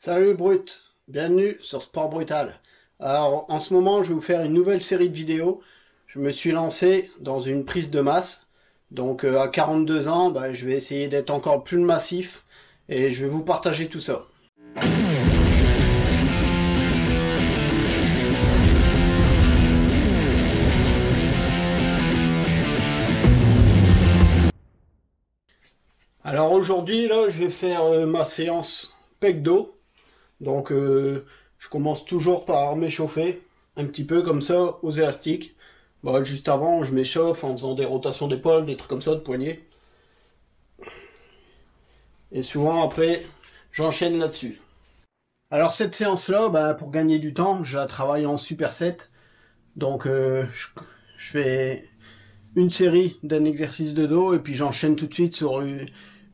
Salut Brut, bienvenue sur Sport Brutal. Alors en ce moment je vais vous faire une nouvelle série de vidéos. Je me suis lancé dans une prise de masse. Donc à 42 ans, je vais essayer d'être encore plus massif et je vais vous partager tout ça. Alors aujourd'hui là je vais faire ma séance pec dos. Donc je commence toujours par m'échauffer un petit peu comme ça aux élastiques. Juste avant je m'échauffe en faisant des rotations d'épaule, des trucs comme ça, de poignets. Et souvent après j'enchaîne là-dessus. Alors cette séance là, pour gagner du temps, je la travaille en superset. Donc je fais une série d'un exercice de dos et puis j'enchaîne tout de suite sur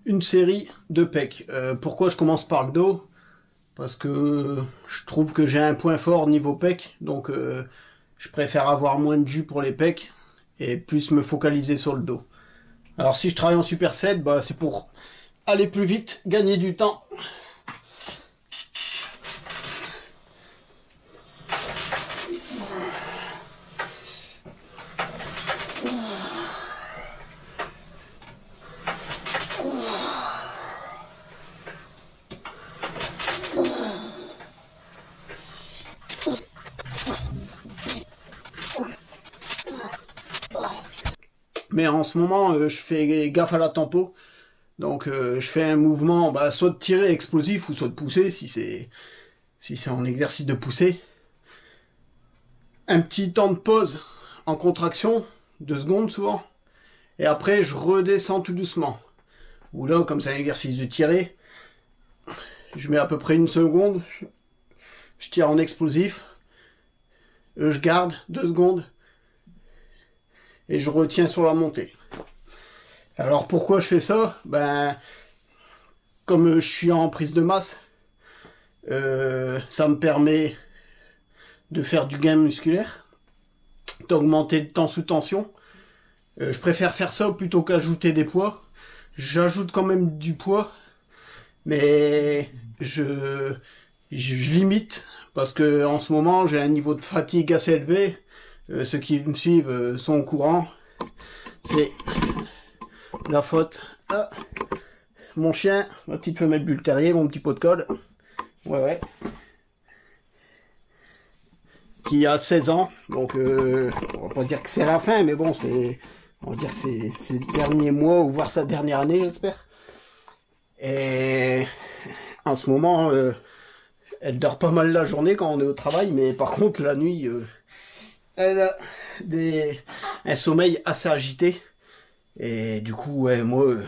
une série de pecs. Pourquoi je commence par le dos? Parce que je trouve que j'ai un point fort niveau pec, donc je préfère avoir moins de jus pour les pecs et plus me focaliser sur le dos. Alors si je travaille en superset, c'est pour aller plus vite, gagner du temps. Mais en ce moment, je fais gaffe à la tempo. Donc je fais un mouvement, soit de tirer explosif ou soit de pousser si c'est en exercice de pousser. Un petit temps de pause en contraction, 2 secondes souvent. Et après je redescends tout doucement. Ou là, comme c'est un exercice de tirer, je mets à peu près 1 seconde. Je tire en explosif. Je garde 2 secondes. Et je retiens sur la montée. Alors pourquoi je fais ça? Comme je suis en prise de masse, ça me permet de faire du gain musculaire, d'augmenter le temps sous tension. Je préfère faire ça plutôt qu'ajouter des poids. J'ajoute quand même du poids, mais je limite parce que en ce moment j'ai un niveau de fatigue assez élevé. Ceux qui me suivent sont au courant. C'est la faute à mon chien, ma petite femelle bulle terrier, mon petit pot de colle. Ouais. Qui a 16 ans. Donc on va pas dire que c'est la fin, mais bon, on va dire que c'est le dernier mois ou voire sa dernière année, j'espère. Et en ce moment, elle dort pas mal la journée quand on est au travail, mais par contre la nuit, elle a un sommeil assez agité. Et du coup, ouais, moi,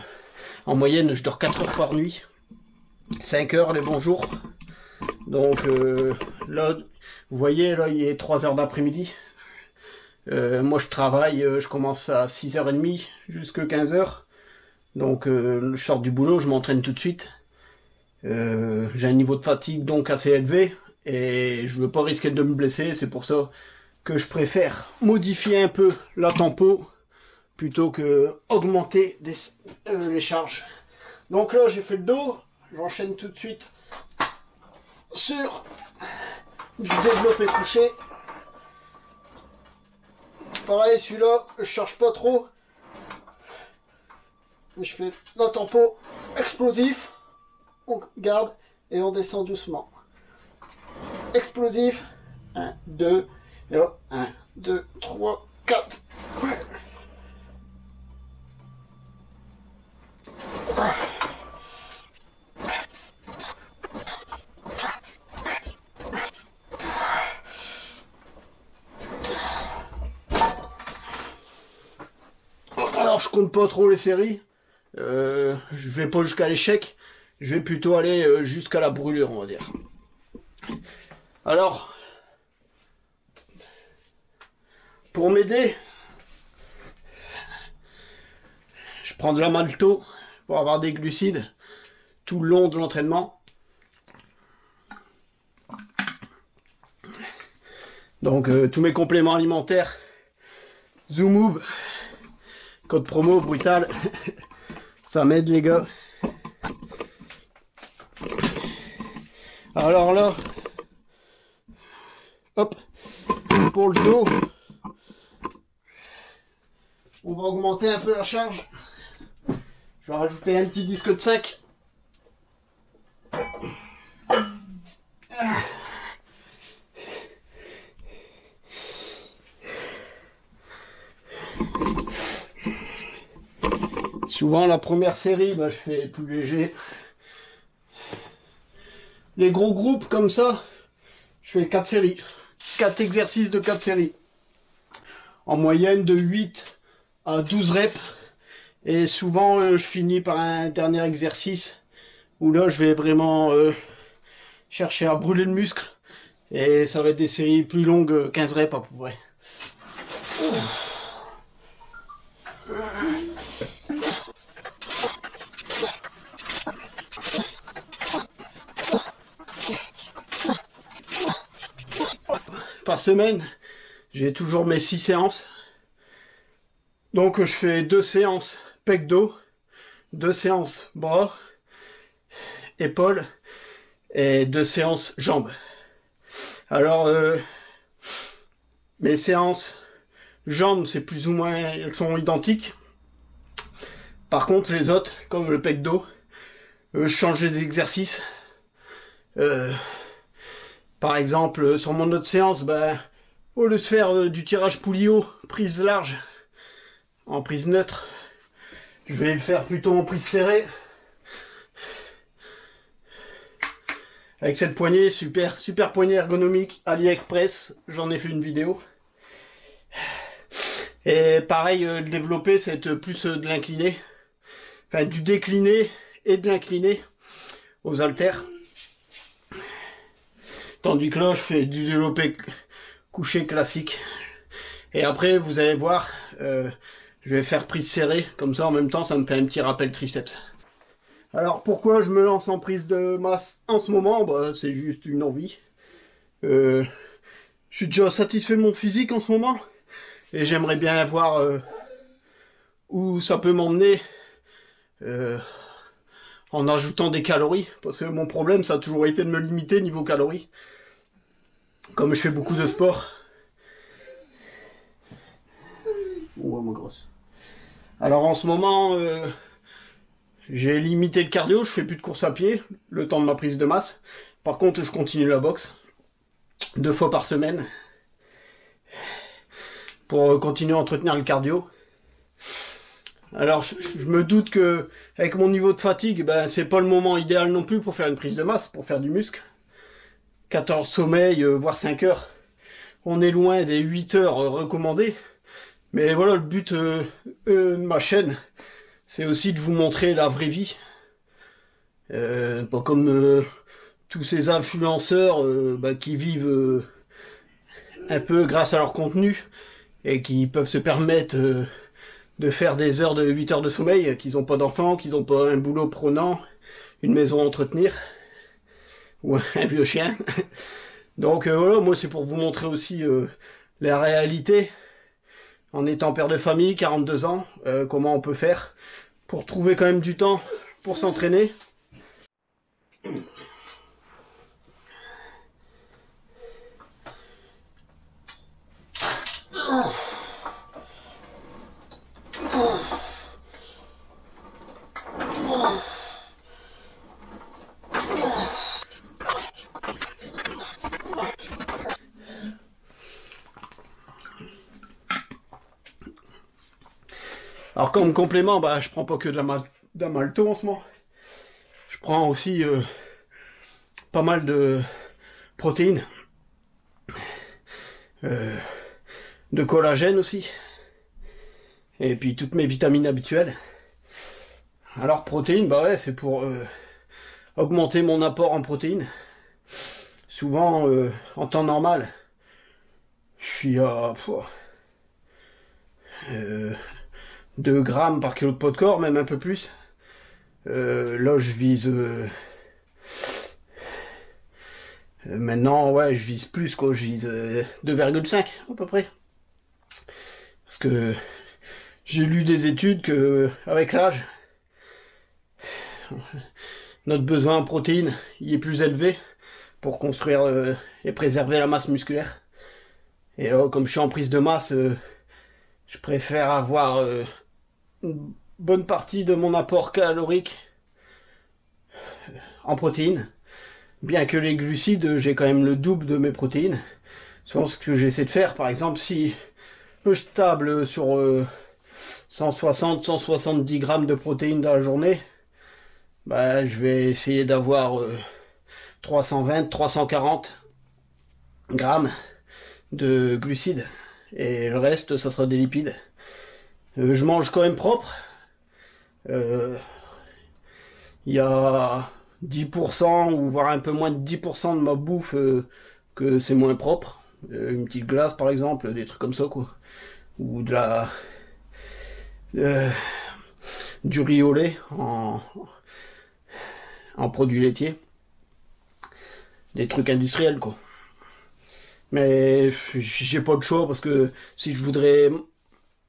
en moyenne, je dors 4 heures par nuit. 5 heures les bons jours. Donc là, vous voyez, là, il est 3 heures d'après-midi. Moi, je travaille, je commence à 6h30 jusqu'à 15h. Donc, je sors du boulot, je m'entraîne tout de suite. J'ai un niveau de fatigue donc assez élevé. Et je veux pas risquer de me blesser, c'est pour ça que je préfère modifier un peu la tempo plutôt que augmenter les charges. Donc là j'ai fait le dos, j'enchaîne tout de suite sur du développé couché. Pareil, celui-là je charge pas trop, je fais la tempo explosif, on garde et on descend doucement. Explosif, 1, 2, et là, 1, 2, 3, 4. Alors je compte pas trop les séries, je vais pas jusqu'à l'échec, je vais plutôt aller jusqu'à la brûlure, on va dire. Alors, pour m'aider, je prends de la malto pour avoir des glucides tout le long de l'entraînement. Donc tous mes compléments alimentaires, Zoomoob, code promo Brutal, ça m'aide les gars. Alors là, hop, pour le dos, on va augmenter un peu la charge. Je vais rajouter un petit disque de 5. Souvent la première série, je fais plus léger. Les gros groupes comme ça, je fais 4 séries. 4 exercices de 4 séries. En moyenne de 8 à 12 reps. Et souvent je finis par un dernier exercice où là je vais vraiment chercher à brûler le muscle. Et ça va être des séries plus longues, 15 reps à peu près. Par semaine, j'ai toujours mes 6 séances. Donc je fais 2 séances pec dos, 2 séances bras, épaules et 2 séances jambes. Alors mes séances jambes, c'est plus ou moins, elles sont identiques. Par contre les autres, comme le pec dos, je change les exercices. Par exemple, sur mon autre séance, au lieu de faire du tirage poulie haut, prise large, en prise neutre, je vais le faire plutôt en prise serrée. Avec cette poignée, super poignée ergonomique, AliExpress, j'en ai fait une vidéo. Et pareil, le développer, c'est plus de l'incliné, enfin du décliné et de l'incliné aux haltères. Tandis que là, je fais du développé couché classique. Et après, vous allez voir, je vais faire prise serrée. Comme ça, en même temps, ça me fait un petit rappel triceps. Alors, pourquoi je me lance en prise de masse en ce moment? C'est juste une envie. Je suis déjà satisfait de mon physique en ce moment. Et j'aimerais bien voir où ça peut m'emmener en ajoutant des calories. Parce que mon problème, ça a toujours été de me limiter niveau calories. Comme je fais beaucoup de sport. Ouais, ma grosse. Alors en ce moment, j'ai limité le cardio, je fais plus de course à pied, le temps de ma prise de masse. Par contre, je continue la boxe 2 fois par semaine pour continuer à entretenir le cardio. Alors je me doute que avec mon niveau de fatigue, c'est pas le moment idéal non plus pour faire une prise de masse, pour faire du muscle. 14 sommeils, voire 5 heures. On est loin des 8 heures recommandées. Mais voilà, le but de ma chaîne, c'est aussi de vous montrer la vraie vie. Pas comme tous ces influenceurs qui vivent un peu grâce à leur contenu et qui peuvent se permettre de faire des heures de 8 heures de sommeil, qu'ils n'ont pas d'enfants, qu'ils n'ont pas un boulot prenant, une maison à entretenir, ou un vieux chien. Donc voilà, moi c'est pour vous montrer aussi la réalité, en étant père de famille, 42 ans, comment on peut faire pour trouver quand même du temps pour s'entraîner. Alors comme complément, je prends pas que de la malto en ce moment. Je prends aussi pas mal de protéines, de collagène aussi, et puis toutes mes vitamines habituelles. Alors protéines, ouais, c'est pour augmenter mon apport en protéines. Souvent, en temps normal, je suis à 2 grammes par kilo de poids de corps, même un peu plus. Là, je vise... maintenant, ouais, je vise plus, quoi. Je vise 2,5 à peu près. Parce que j'ai lu des études que, avec l'âge, notre besoin en protéines, il est plus élevé. pour construire et préserver la masse musculaire. Et comme je suis en prise de masse, je préfère avoir une bonne partie de mon apport calorique en protéines. Bien que les glucides, j'ai quand même le double de mes protéines. Souvent, ce que j'essaie de faire, par exemple, si je table sur 160-170 grammes de protéines dans la journée, bah, je vais essayer d'avoir 320-340 grammes de glucides. Et le reste, ça sera des lipides. Je mange quand même propre. Il y a 10% ou voire un peu moins de 10% de ma bouffe que c'est moins propre. Une petite glace par exemple, des trucs comme ça quoi. Ou de la du riz au lait en produits laitiers. Des trucs industriels quoi. Mais j'ai pas de choix parce que si je voudrais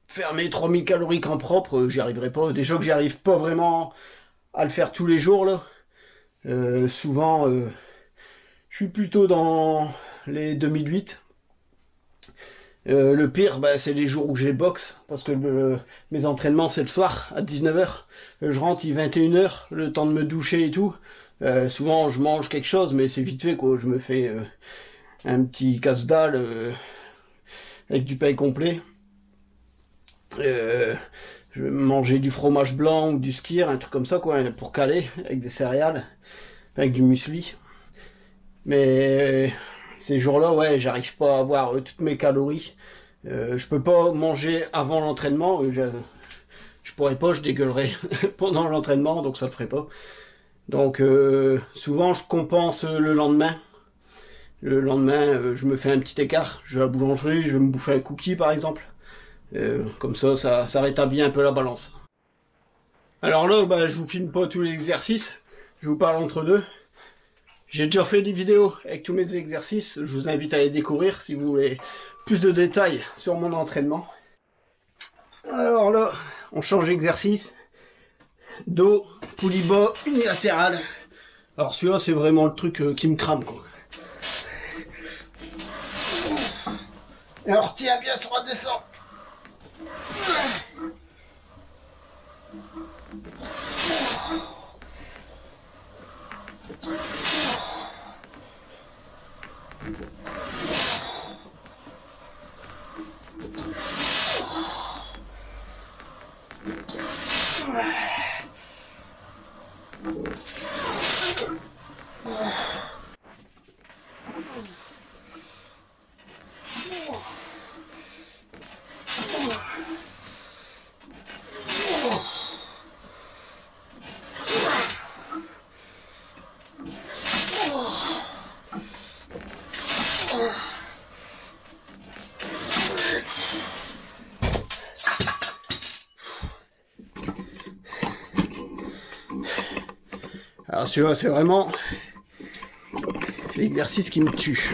faire mes 3000 calories en propre, j'y arriverai pas. Déjà que j'y arrive pas vraiment à le faire tous les jours là. Souvent, je suis plutôt dans les 2008. Le pire, bah, c'est les jours où j'ai boxe, parce que mes entraînements, c'est le soir, à 19h. Je rentre, il est 21h, le temps de me doucher et tout. Souvent, je mange quelque chose, mais c'est vite fait, quoi. Je me fais un petit casse-dalle avec du pain complet. Je vais manger du fromage blanc ou du skyr, un truc comme ça, quoi, pour caler, avec des céréales, avec du muesli. Mais ces jours-là, ouais, j'arrive pas à avoir toutes mes calories. Je peux pas manger avant l'entraînement. Je pourrais pas, je dégueulerais pendant l'entraînement, donc ça le ferait pas. Donc souvent, je compense le lendemain. Le lendemain, je me fais un petit écart. Je vais à la boulangerie, je vais me bouffer un cookie par exemple. Comme ça rétablit un peu la balance. Alors là, bah, je vous filme pas tous les exercices. Je vous parle entre deux. J'ai déjà fait des vidéos avec tous mes exercices, je vous invite à les découvrir si vous voulez plus de détails sur mon entraînement. Alors là, on change d'exercice. Dos, poulie bas, unilatéral. Alors celui-là, c'est vraiment le truc qui me crame quoi. Et on retient bien sur la descente. Alors celui-là, c'est vraiment l'exercice qui me tue.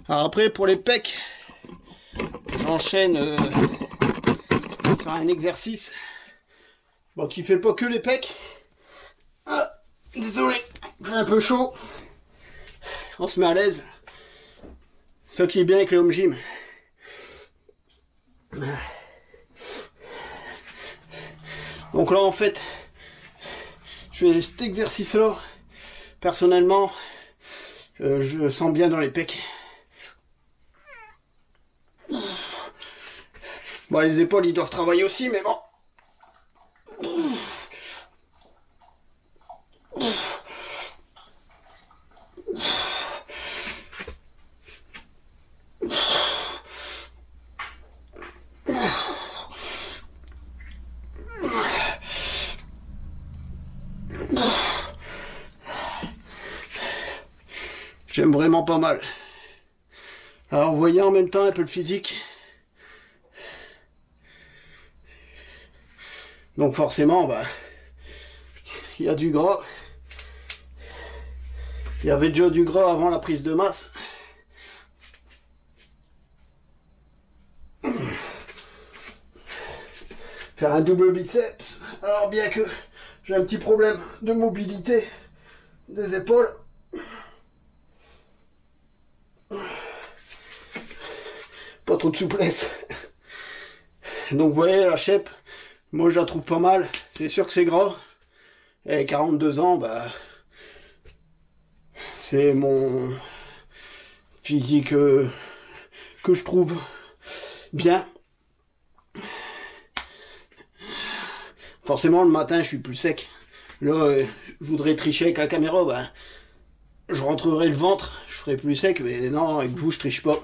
Alors après, pour les pecs, j'enchaîne sur un exercice bon, qui fait pas que les pecs. Ah, désolé, il fait un peu chaud. On se met à l'aise. Ce qui est bien avec le home gym. Donc là en fait, je fais cet exercice là. Personnellement, je sens bien dans les pecs. Bon, les épaules ils doivent travailler aussi, mais bon. J'aime vraiment pas mal. Alors vous voyez en même temps un peu le physique. Donc forcément, bah, il y a du gras. Il y avait déjà du gras avant la prise de masse. Faire un double biceps. Alors bien que J'ai un petit problème de mobilité des épaules. Pas trop de souplesse. Donc vous voyez la shape, moi je la trouve pas mal. C'est sûr que c'est gras. Et 42 ans, bah c'est mon physique que je trouve bien. Forcément le matin je suis plus sec. Là je voudrais tricher avec la caméra, bah je rentrerai le ventre, je ferai plus sec, mais non, avec vous je triche pas.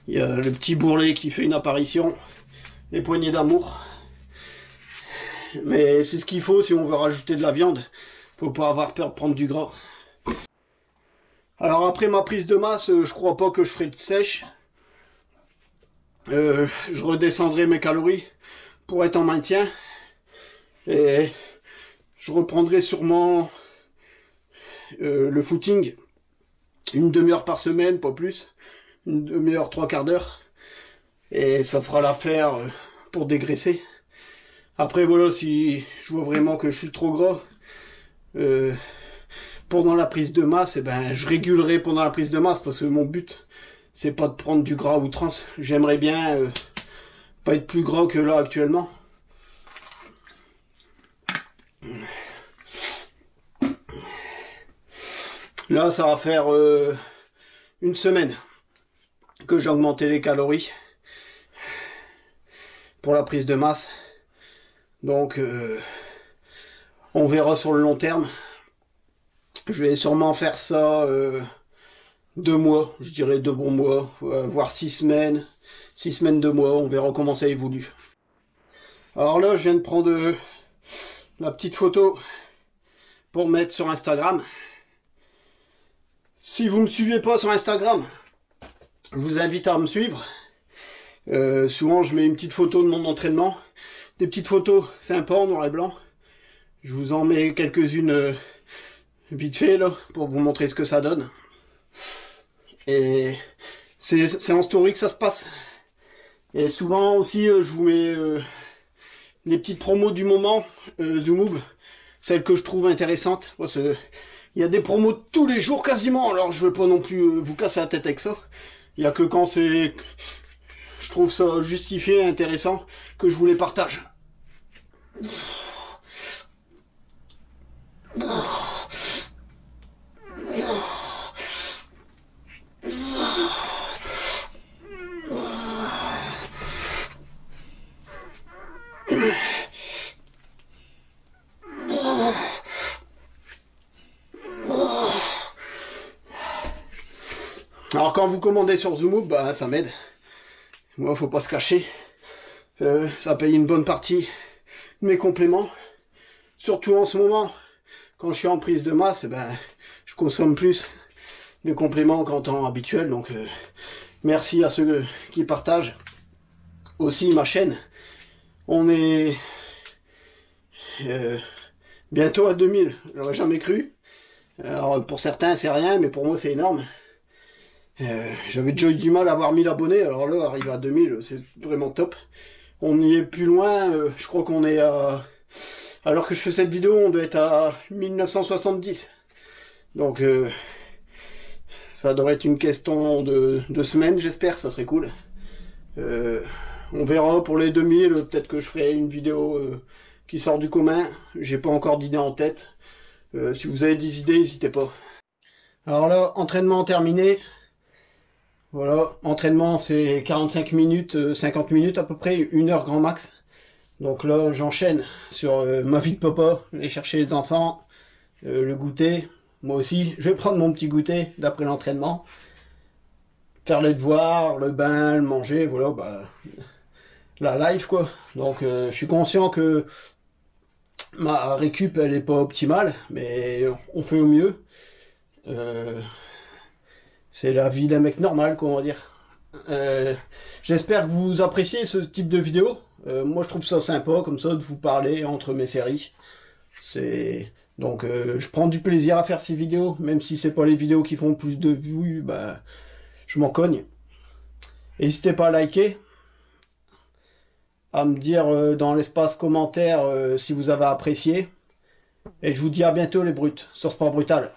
Il y a le petit bourrelet qui fait une apparition, les poignées d'amour. Mais c'est ce qu'il faut si on veut rajouter de la viande. Faut pas avoir peur de prendre du gras. Alors après ma prise de masse, je crois pas que je ferai de sèche. Je redescendrai mes calories pour être en maintien. Et je reprendrai sûrement le footing. Une demi-heure par semaine, pas plus. Une demi-heure, trois quarts d'heure. Et ça fera l'affaire pour dégraisser. Après voilà, si je vois vraiment que je suis trop gras pendant la prise de masse, eh ben, je régulerai pendant la prise de masse parce que mon but c'est pas de prendre du gras à outrance. J'aimerais bien pas être plus gras que là actuellement. Là ça va faire une semaine que j'ai augmenté les calories pour la prise de masse. Donc on verra sur le long terme. Je vais sûrement faire ça 2 mois, je dirais 2 bons mois, voire 6 semaines. 6 semaines, 2 mois, on verra comment ça évolue. Alors là, je viens de prendre la petite photo pour mettre sur Instagram. Si vous ne me suivez pas sur Instagram, je vous invite à me suivre. Souvent, je mets une petite photo de mon entraînement. Des petites photos sympas en noir et blanc. Je vous en mets quelques-unes vite fait là pour vous montrer ce que ça donne. Et c'est en story que ça se passe. Et souvent aussi je vous mets les petites promos du moment, Zoomoog, celles que je trouve intéressantes. Il y a des promos tous les jours quasiment, alors je veux pas non plus vous casser la tête avec ça. Il y a que quand je trouve ça justifié, intéressant, que je vous les partage. Alors quand vous commandez sur Zoomoog, bah ça m'aide. Moi, faut pas se cacher. Ça paye une bonne partie de mes compléments. Surtout en ce moment, quand je suis en prise de masse, ben, je consomme plus de compléments qu'en temps habituel. Donc merci à ceux qui partagent aussi ma chaîne. On est bientôt à 2000, j'aurais jamais cru. Alors pour certains c'est rien, mais pour moi c'est énorme. J'avais déjà eu du mal à avoir 1000 abonnés, alors là arriver à 2000 c'est vraiment top. On y est plus loin, je crois qu'on est à... Alors que je fais cette vidéo on doit être à 1970. Donc ça devrait être une question de semaines, j'espère, ça serait cool. On verra pour les 2000, peut-être que je ferai une vidéo qui sort du commun. J'ai pas encore d'idée en tête. Si vous avez des idées, n'hésitez pas. Alors là, entraînement terminé. Voilà, entraînement c'est 45 minutes, 50 minutes à peu près, 1 heure grand max. Donc là, j'enchaîne sur ma vie de papa, aller chercher les enfants, le goûter. Moi aussi, je vais prendre mon petit goûter d'après l'entraînement. Faire les devoirs, le bain, le manger, voilà, bah, la life quoi. Donc je suis conscient que ma récup elle est pas optimale, mais on fait au mieux. C'est la vie d'un mec normal, quoi, on va dire. J'espère que vous appréciez ce type de vidéo. Moi je trouve ça sympa comme ça de vous parler entre mes séries. Donc je prends du plaisir à faire ces vidéos, même si c'est pas les vidéos qui font plus de vues, bah je m'en cogne. N'hésitez pas à liker, à me dire dans l'espace commentaire si vous avez apprécié. Et je vous dis à bientôt les brutes sur Sport Brutal.